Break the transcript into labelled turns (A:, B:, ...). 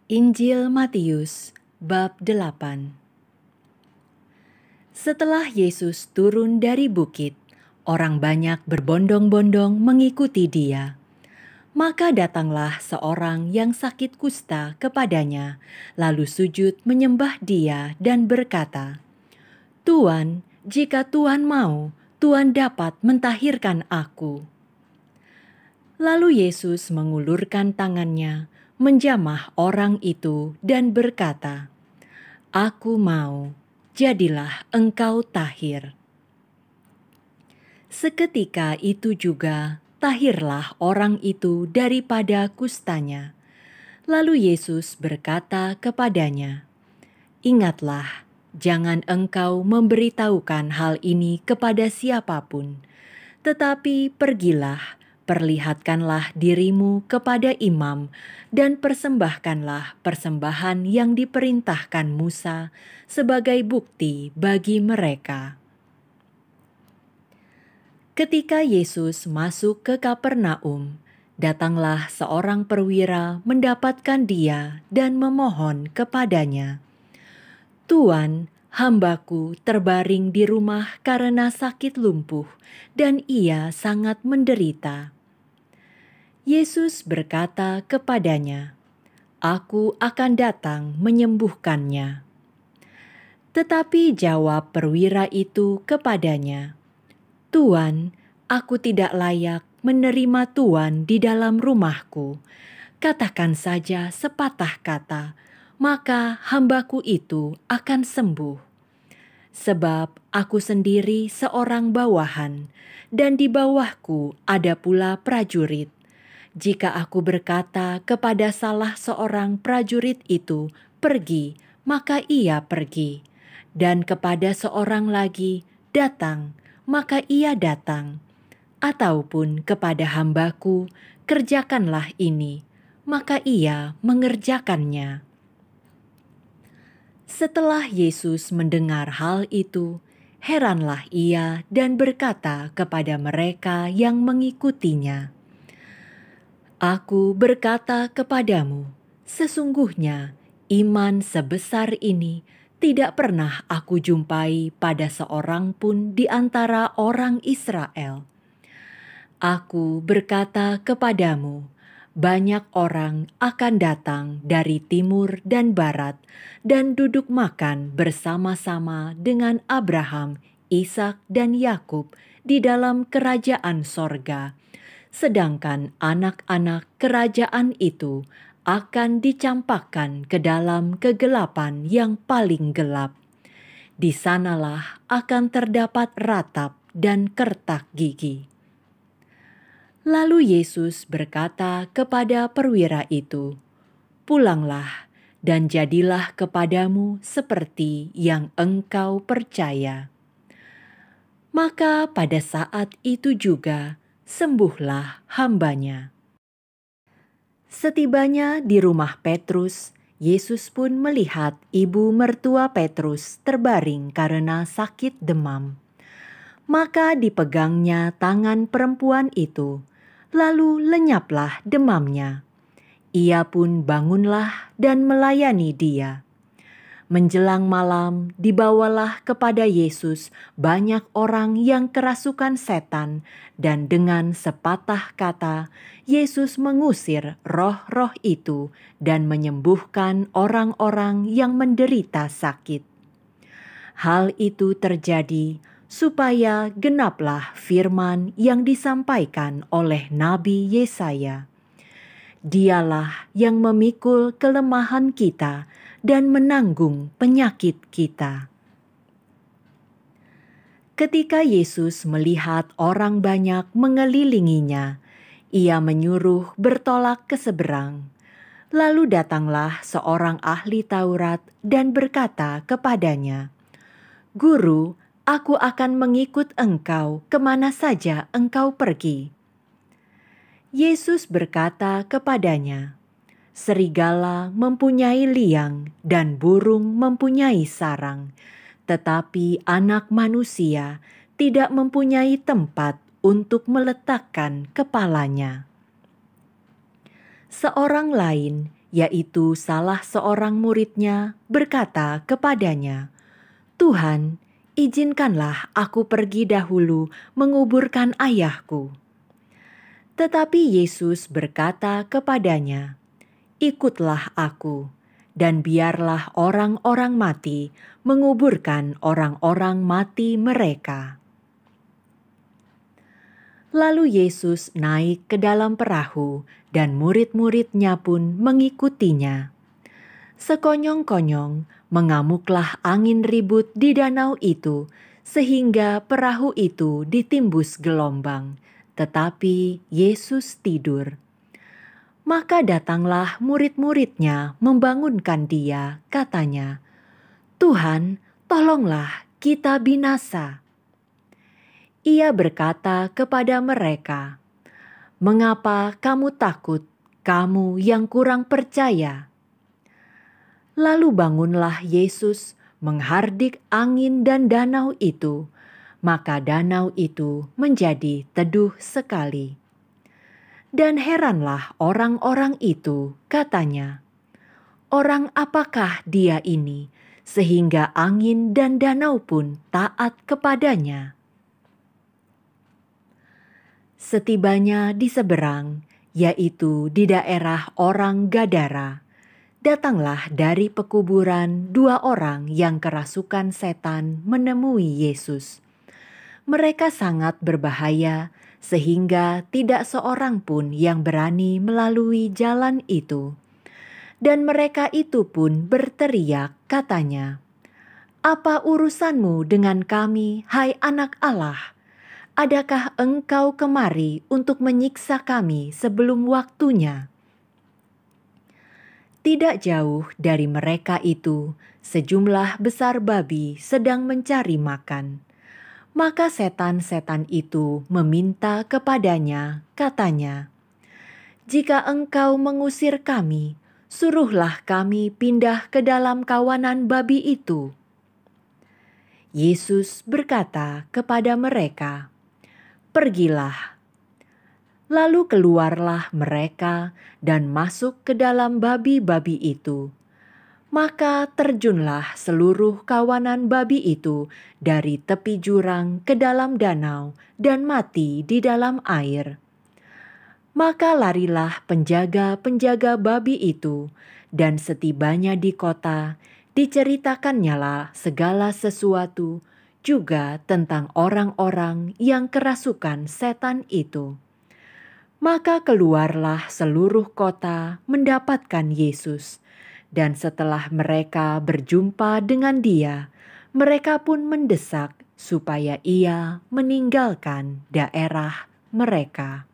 A: Injil Matius bab 8. Setelah Yesus turun dari bukit, orang banyak berbondong-bondong mengikuti Dia. Maka datanglah seorang yang sakit kusta kepadanya, lalu sujud menyembah Dia dan berkata, "Tuan, jika Tuan mau, Tuan dapat mentahirkan aku." Lalu Yesus mengulurkan tangannya, menjamah orang itu dan berkata, "Aku mau, jadilah engkau tahir." Seketika itu juga, tahirlah orang itu daripada kustanya. Lalu Yesus berkata kepadanya, "Ingatlah, jangan engkau memberitahukan hal ini kepada siapapun, tetapi pergilah, perlihatkanlah dirimu kepada imam, dan persembahkanlah persembahan yang diperintahkan Musa sebagai bukti bagi mereka." Ketika Yesus masuk ke Kapernaum, datanglah seorang perwira mendapatkan Dia dan memohon kepadanya, "Tuan, hambaku terbaring di rumah karena sakit lumpuh, dan ia sangat menderita." Yesus berkata kepadanya, "Aku akan datang menyembuhkannya." Tetapi jawab perwira itu kepadanya, "Tuan, aku tidak layak menerima Tuan di dalam rumahku. Katakan saja sepatah kata, maka hambaku itu akan sembuh. Sebab aku sendiri seorang bawahan, dan di bawahku ada pula prajurit. Jika aku berkata kepada salah seorang prajurit itu, 'Pergi,' maka ia pergi. Dan kepada seorang lagi, 'Datang,' maka ia datang. Ataupun kepada hambaku, 'Kerjakanlah ini,' maka ia mengerjakannya." Setelah Yesus mendengar hal itu, heranlah ia dan berkata kepada mereka yang mengikutinya, "Aku berkata kepadamu, sesungguhnya iman sebesar ini tidak pernah aku jumpai pada seorang pun di antara orang Israel. Aku berkata kepadamu, banyak orang akan datang dari timur dan barat dan duduk makan bersama-sama dengan Abraham, Ishak, dan Yakub di dalam kerajaan sorga. Sedangkan anak-anak kerajaan itu akan dicampakkan ke dalam kegelapan yang paling gelap. Di sanalah akan terdapat ratap dan kertak gigi." Lalu Yesus berkata kepada perwira itu, "Pulanglah, dan jadilah kepadamu seperti yang engkau percaya." Maka pada saat itu juga, sembuhlah hambanya. Setibanya di rumah Petrus, Yesus pun melihat ibu mertua Petrus terbaring karena sakit demam. Maka dipegangnya tangan perempuan itu, lalu lenyaplah demamnya. Ia pun bangunlah dan melayani dia. Menjelang malam, dibawalah kepada Yesus banyak orang yang kerasukan setan, dan dengan sepatah kata, Yesus mengusir roh-roh itu dan menyembuhkan orang-orang yang menderita sakit. Hal itu terjadi supaya genaplah firman yang disampaikan oleh Nabi Yesaya. "Dialah yang memikul kelemahan kita dan menanggung penyakit kita." Ketika Yesus melihat orang banyak mengelilinginya, ia menyuruh bertolak ke seberang. Lalu datanglah seorang ahli Taurat dan berkata kepadanya, "Guru, aku akan mengikut engkau kemana saja engkau pergi." Yesus berkata kepadanya, "Serigala mempunyai liang dan burung mempunyai sarang, tetapi Anak Manusia tidak mempunyai tempat untuk meletakkan kepalanya." Seorang lain, yaitu salah seorang muridnya, berkata kepadanya, "Tuhan, izinkanlah aku pergi dahulu menguburkan ayahku." Tetapi Yesus berkata kepadanya, "Ikutlah aku, dan biarlah orang-orang mati menguburkan orang-orang mati mereka." Lalu Yesus naik ke dalam perahu, dan murid-muridnya pun mengikutinya. Sekonyong-konyong mengamuklah angin ribut di danau itu, sehingga perahu itu ditimbus gelombang, tetapi Yesus tidur. Maka datanglah murid-muridnya membangunkan dia, katanya, "Tuhan, tolonglah, kita binasa." Ia berkata kepada mereka, "Mengapa kamu takut, kamu yang kurang percaya?" Lalu bangunlah Yesus menghardik angin dan danau itu, maka danau itu menjadi teduh sekali. Dan heranlah orang-orang itu, katanya, "Orang apakah dia ini, sehingga angin dan danau pun taat kepadanya?" Setibanya di seberang, yaitu di daerah orang Gadara, datanglah dari pekuburan 2 orang yang kerasukan setan menemui Yesus. Mereka sangat berbahaya, sehingga tidak seorang pun yang berani melalui jalan itu. Dan mereka itu pun berteriak, katanya, "Apa urusanmu dengan kami, hai Anak Allah? Adakah engkau kemari untuk menyiksa kami sebelum waktunya?" Tidak jauh dari mereka itu, sejumlah besar babi sedang mencari makan. Maka setan-setan itu meminta kepadanya, katanya, "Jika engkau mengusir kami, suruhlah kami pindah ke dalam kawanan babi itu." Yesus berkata kepada mereka, "Pergilah." Lalu keluarlah mereka dan masuk ke dalam babi-babi itu. Maka terjunlah seluruh kawanan babi itu dari tepi jurang ke dalam danau dan mati di dalam air. Maka larilah penjaga-penjaga babi itu, dan setibanya di kota, diceritakannya segala sesuatu, juga tentang orang-orang yang kerasukan setan itu. Maka keluarlah seluruh kota mendapatkan Yesus, dan setelah mereka berjumpa dengan Dia, mereka pun mendesak supaya Ia meninggalkan daerah mereka.